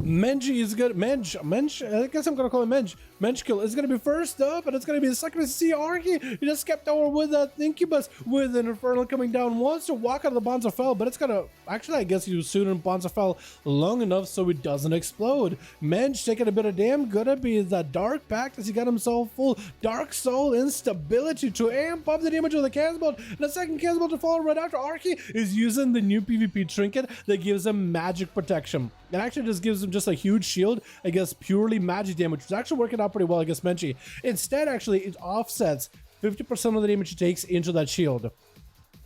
Menji is good. Menj, I guess I'm gonna call him Menj. Menj kill is gonna be first up, and it's gonna be the second to see Arky. He just kept over with that Incubus with an Infernal coming down. Wants to walk out of the Bonds of Fel, but it's gonna actually, I guess, he was soon in Bonds of Fel long enough so it doesn't explode. Menj taking a bit of damn. Gonna be that Dark Pact as he got himself full Dark Soul instability to amp up the damage of the Casbolt. And the second Casbolt to follow right after Arky is using the new PvP trinket that gives him magic protection. It actually just gives him just a huge shield against purely magic damage, which is actually working out pretty well against Menji. Instead, actually, it offsets 50% of the damage he takes into that shield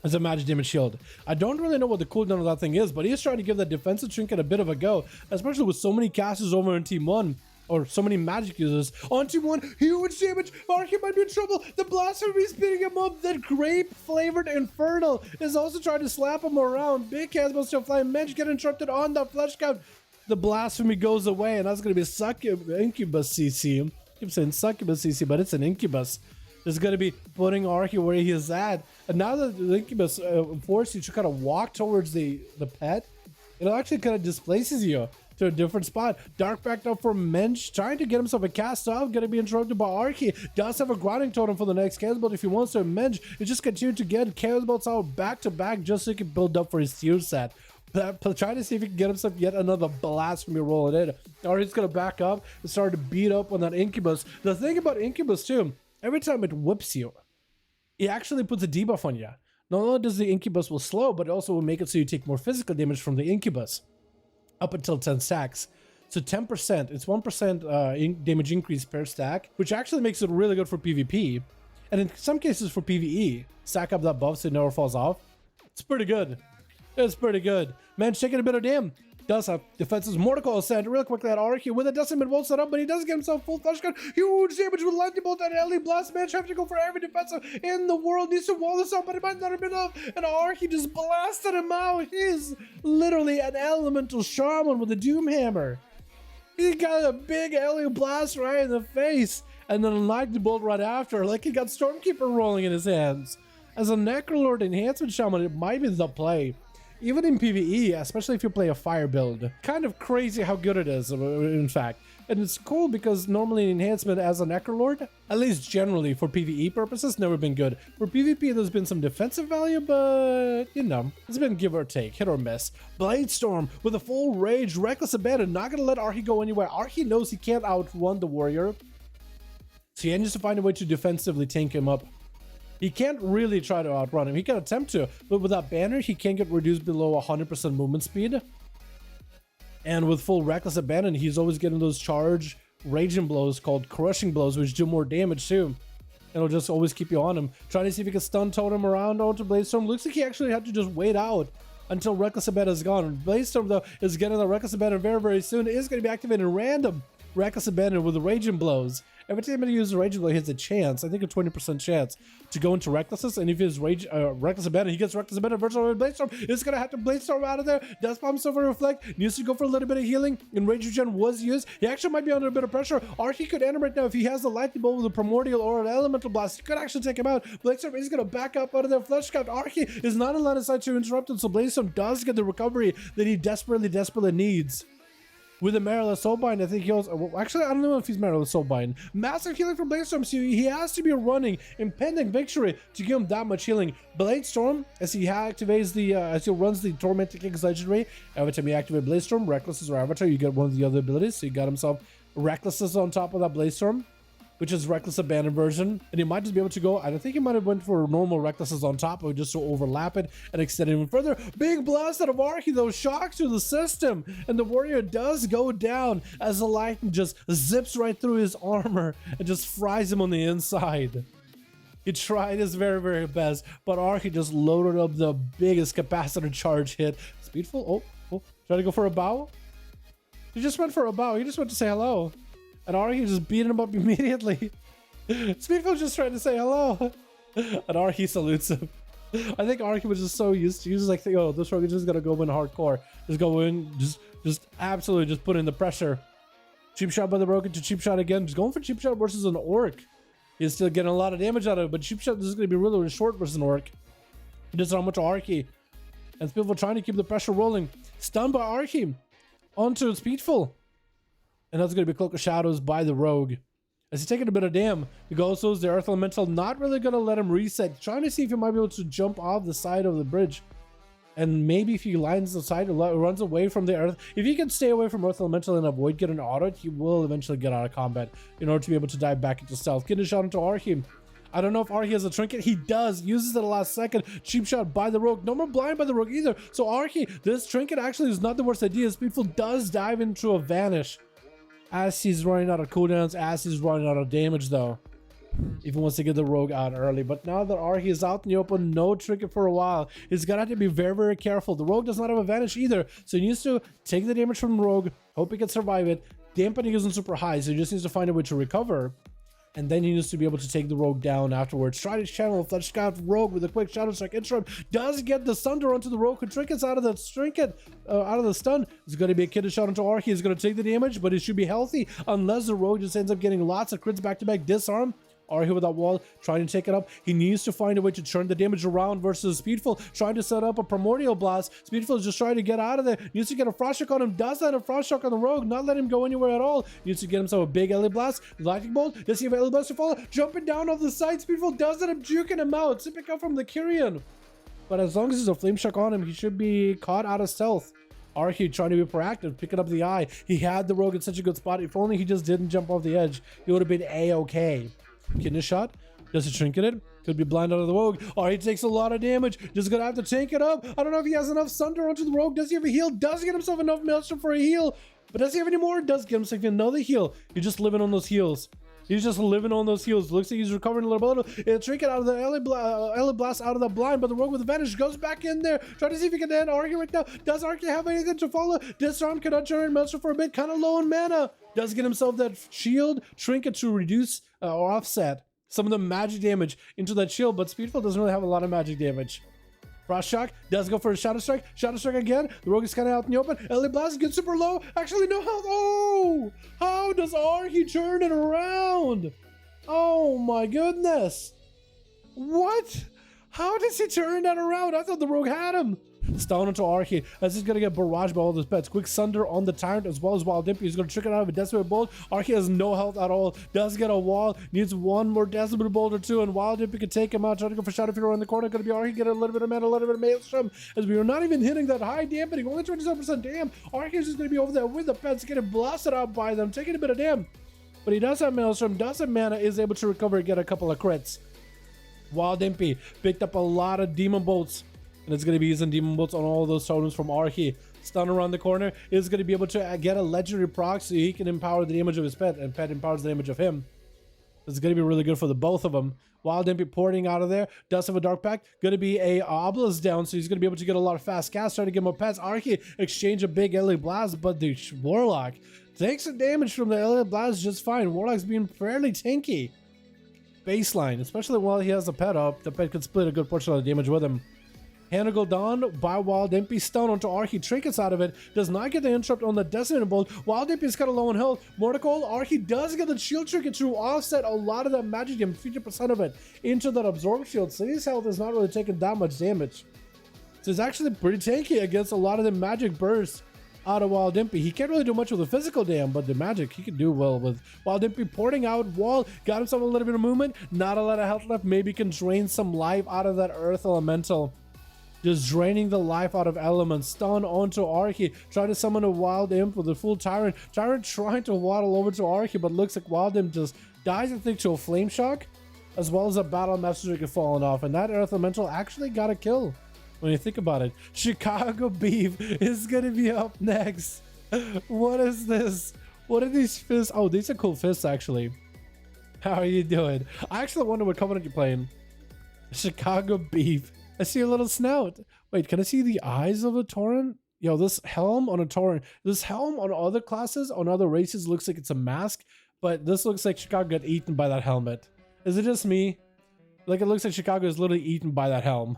as a magic damage shield. I don't really know what the cooldown of that thing is, but he's trying to give that defensive trinket a bit of a go, especially with so many casters over in Team 1. Or so many magic users on Team 1. Huge damage. Arky might be in trouble. The Blasphemy is beating him up. That grape-flavored Infernal is also trying to slap him around. Big Casbolt still flying. Mensch get interrupted on the flesh count. The Blasphemy goes away, and that's going to be Incubus CC. I keep saying Succubus CC, but it's an Incubus. It's going to be putting Arky where he is at. And now that the Incubus forces you to kind of walk towards the pet, it actually kind of displaces you to a different spot. Dark backed up for Mensch, trying to get himself a cast off, gonna be interrupted by Arky. Does have a grinding totem for the next Casbolt if he wants to. Mensch, he just continue to get Casbolts out back to back just so he can build up for his tier set. Trying to see if he can get himself yet another Blasphemy rolling in. Arky's gonna back up and start to beat up on that Incubus. The thing about Incubus too, every time it whips you, it actually puts a debuff on you. Not only does the Incubus will slow, but it also will make it so you take more physical damage from the Incubus. Up until 10 stacks. So 10%, it's 1% damage increase per stack, which actually makes it really good for PvP. And in some cases for PvE, stack up that buff so it never falls off. It's pretty good. It's pretty good. Man, taking a bit of damn. Does have defenses. Mortical Ascent real quickly at Arky with a Decimate Bolt set up, but he does get himself full flash gun. Huge damage with Lightning Bolt and LE Blast. Man, have to go for every defensive in the world. Needs to wall this up, but it might not have been enough. And Arky just blasted him out. He's literally an elemental shaman with a Doom Hammer. He got a big LE Blast right in the face, and then a Lightning Bolt right after, like he got Stormkeeper rolling in his hands. As a Necrolord enhancement shaman, it might be the play. Even in PvE, especially if you play a fire build. Kind of crazy how good it is, in fact. And it's cool because normally enhancement as a Necrolord, at least generally for PvE purposes, never been good. For PvP, there's been some defensive value, but, you know, it's been give or take, hit or miss. Bladestorm with a full rage, Reckless Abandon, not gonna let Arky go anywhere. Arky knows he can't outrun the warrior, so he needs to find a way to defensively tank him up. He can't really try to outrun him. He can attempt to, but with that banner, he can't get reduced below 100% movement speed. And with full Reckless Abandon, he's always getting those charge raging blows called crushing blows, which do more damage too. It'll just always keep you on him. Trying to see if he can stun totem around onto Bladestorm. Looks like he actually had to just wait out until Reckless Abandon is gone. Bladestorm, though, is getting the Reckless Abandon very, very soon. It is going to be activated random Reckless Abandon with the Raging Blows. Every time he uses Raging Blow, he has a chance, I think a 20% chance, to go into Recklessness. And if he has Reckless Abandon, he gets Reckless Abandon virtual Bladestorm. It's going to have to Bladestorm out of there. Does pop himself a Reflect. Needs to go for a little bit of healing. And Rage Regen was used. He actually might be under a bit of pressure. Arky could enter right now if he has the Lightning Bolt with a Primordial or an Elemental Blast. He could actually take him out. Bladestorm is going to back up out of there. Flesh Count. Arky is not in line of sight to interrupt him, so Bladestorm does get the recovery that he desperately needs. With a Merilith Soulbind, I think he also... Well, actually, I don't know if he's Merilith Soulbind. Massive healing from Bladestorm, so he has to be running impending victory to give him that much healing. Bladestorm, as he activates the... as he runs the Tormenting King's Legendary, every time you activate Bladestorm, Recklessness or Avatar, you get one of the other abilities. So he got himself Recklessness on top of that Bladestorm, which is Reckless Abandon version. And he might just be able to go... I don't think he might have went for normal Recklessness on top of it just to overlap it and extend it even further. Big blast out of Arky, though. Shocks through the system. And the warrior does go down as the lightning just zips right through his armor and just fries him on the inside. He tried his very, very best, but Arky just loaded up the biggest capacitor charge hit. Speedful? Oh, try to go for a bow? He just went for a bow. He just went to say hello. And Arky just beat him up immediately. Speedful just trying to say hello. And Arky salutes him. I think Arky was just so used to, he was like, oh, this rogue is just gonna go in hardcore. Just go in, just absolutely just put in the pressure. Cheap shot by the broken to cheap shot again. Just going for cheap shot versus an orc. He's still getting a lot of damage out of it, but cheap shot is gonna be really, really short versus an orc. He does not much Arky. And Speedful trying to keep the pressure rolling. Stunned by Arky. Onto Speedful. And that's going to be Cloak of Shadows by the Rogue. As he's taking a bit of damn, he goes the Earth Elemental, not really going to let him reset. Trying to see if he might be able to jump off the side of the bridge. And maybe if he lines the side or runs away from the Earth, if he can stay away from Earth Elemental and avoid getting autoed, he will eventually get out of combat in order to be able to dive back into stealth. Get a shot into Archie. I don't know if Archie has a trinket. He does. Uses it at the last second. Cheap shot by the Rogue. No more blind by the Rogue either. So Archie, this trinket actually is not the worst idea. Speedful does dive into a vanish as he's running out of cooldowns, as he's running out of damage though. Even wants to get the Rogue out early. But now that Archie is out in the open, no trinket for a while, he's gonna have to be very, very careful. The Rogue does not have a vanish either, so he needs to take the damage from the Rogue, hope he can survive it. Dampening isn't super high, so he just needs to find a way to recover. And then he needs to be able to take the Rogue down afterwards. Try to channel Fletch Scout Rogue with a quick Shadow Strike interrupt. Does get the Sunder onto the Rogue, who trinkets out of the trinket, out of the stun. It's going to be a kid shot into Archie. He's going to take the damage, but he should be healthy unless the Rogue just ends up getting lots of crits back to back. Disarm. Archie with that wall, trying to take it up. He needs to find a way to turn the damage around versus Speedful, trying to set up a Primordial Blast. Speedful is just trying to get out of there. Needs to get a Frost Shock on him. Does that a Frost Shock on the Rogue, not let him go anywhere at all. Needs to get himself a big Ellie Blast. Lightning Bolt. Does he have Ellie Blast to follow? Jumping down off the side. Speedful does it. I'm juking him out. Sipping up from the Kyrian. But as long as there's a Flame Shock on him, he should be caught out of stealth. Archie trying to be proactive, picking up the eye. He had the Rogue in such a good spot. If only he just didn't jump off the edge, he would have been A-okay. Getting a shot. Does he trinket it? Could be blind out of the Rogue. Oh, he takes a lot of damage. Just gonna have to tank it up. I don't know if he has enough Sunder onto the Rogue. Does he have a heal? Does he get himself enough Maelstrom for a heal? But does he have any more? Does get himself another heal. He's just living on those heals. He's just living on those heals. Looks like he's recovering a little bit. It'll trinket out of the Ellie Blast out of the blind, but the Rogue with advantage goes back in there. Trying to see if he can end Archie right now. Does Archie have anything to follow? Disarm cannot generate Maelstrom for a bit. Kind of low in mana. Does get himself that shield trinket to reduce or offset some of the magic damage into that shield, but Speedful doesn't really have a lot of magic damage. Frost Shock does go for a Shadow Strike. Shadow Strike again. The Rogue is kind of out in the open. Ellie Blast gets super low. Actually, no health. Oh! How does Archie turn it around? Oh my goodness. What? How does he turn that around? I thought the Rogue had him. Stone into Archie as he's going to get barraged by all his pets. Quick Sunder on the Tyrant as well as Wild Impy. He's going to trick it out of a Desperate Bolt. Archie has no health at all. Does get a wall. Needs one more Desperate Bolt or two, and Wild Impy can take him out. Trying to go for Shadow Fear around the corner. Going to be Archie get a little bit of mana, a little bit of Maelstrom, as we are not even hitting that high dampening. Only 27% damn. Archie is just going to be over there with the pets, getting blasted out by them, taking a bit of damn. But he does have Maelstrom, does have mana, is able to recover and get a couple of crits. Wild Impy picked up a lot of Demon Bolts. And it's going to be using Demon Bolts on all those totems from Archie. Stun around the corner is going to be able to get a legendary proc so he can empower the damage of his pet, and pet empowers the damage of him. It's going to be really good for the both of them. Wild Impy porting out of there. Does have a Dark Pact. Going to be a Obelisk down, so he's going to be able to get a lot of fast cast. Trying to get more pets. Archie exchange a big Ellie Blast, but the Warlock takes the damage from the Ellie Blast just fine. Warlock's being fairly tanky. Baseline, especially while he has the pet up. The pet could split a good portion of the damage with him. Handle down by Wild Impy. Stun onto Archie. Trinkets out of it. Does not get the interrupt on the Decimating Bolt. Wild Impy is kind of low on health. Mortical. Archie does get the shield trinket to offset a lot of that magic damage, 50% of it, into that absorb shield. So his health is not really taking that much damage. So it's actually pretty tanky against a lot of the magic bursts out of Wild Impy. He can't really do much with the physical damage, but the magic he can do well with. Wild Impy porting out wall. Got himself a little bit of movement. Not a lot of health left. Maybe can drain some life out of that Earth Elemental. Just draining the life out of elements. Stun onto Archie. Try to summon a Wild Imp with a full Tyrant. Tyrant trying to waddle over to Archie, but looks like Wild Imp just dies, I think, to a Flame Shock, as well as a Battle Messenger falling off. And that Earth Elemental actually got a kill when you think about it. Chicago Beef is going to be up next. What is this? What are these fists? Oh, these are cool fists, actually. How are you doing? I actually wonder what Covenant you're playing. Chicago Beef. I see a little snout. Wait, can I see the eyes of a Tauren? Yo, this helm on a Tauren. This helm on other classes, on other races, looks like it's a mask. But this looks like Chicago got eaten by that helmet. Is it just me? Like, it looks like Chicago is literally eaten by that helm.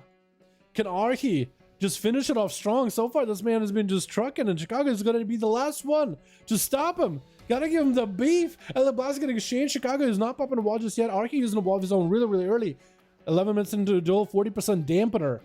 Can Archie just finish it off strong? So far, this man has been just trucking, and Chicago is going to be the last one to stop him. Gotta give him the beef. And the blast getting exchanged. Chicago is not popping a wall just yet. Archie using a wall of his own really, really early. 11 minutes into the duel, 40% dampener.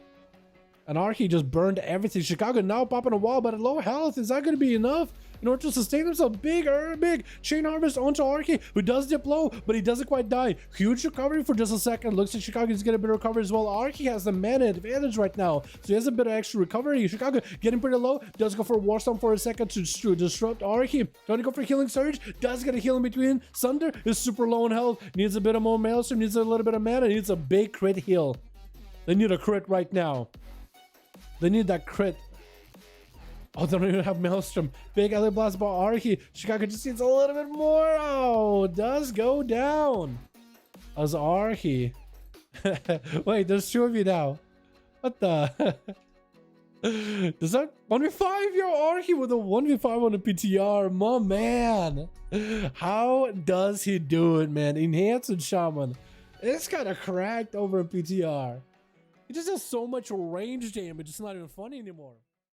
And Archie just burned everything. Chicago now popping a wall, but at low health. Is that going to be enough? in order to sustain himself. Big chain harvest onto Arky, who does dip low, but he doesn't quite die. Huge recovery for just a second. Looks like Chicago's getting a bit of recovery as well. Arky has the mana advantage right now, so he has a bit of extra recovery. Chicago getting pretty low, does go for a Warstone for a second to disrupt Arky. Trying to go for Healing Surge, does get a heal in between. Sunder is super low in health, needs a bit of more Maelstrom, needs a little bit of mana, needs a big crit heal. They need a crit right now. They need that crit. Oh, they don't even have Maelstrom. Big LA Blast by Arky. Chicago just needs a little bit more. Oh, does go down. As Arky. Wait, there's 2 of you now. What the? Does that 1v5? Yo, Arky with a 1v5 on a PTR. My man. How does he do it, man? Enhanced and Shaman. It's kind of cracked over a PTR. He just has so much range damage, it's not even funny anymore.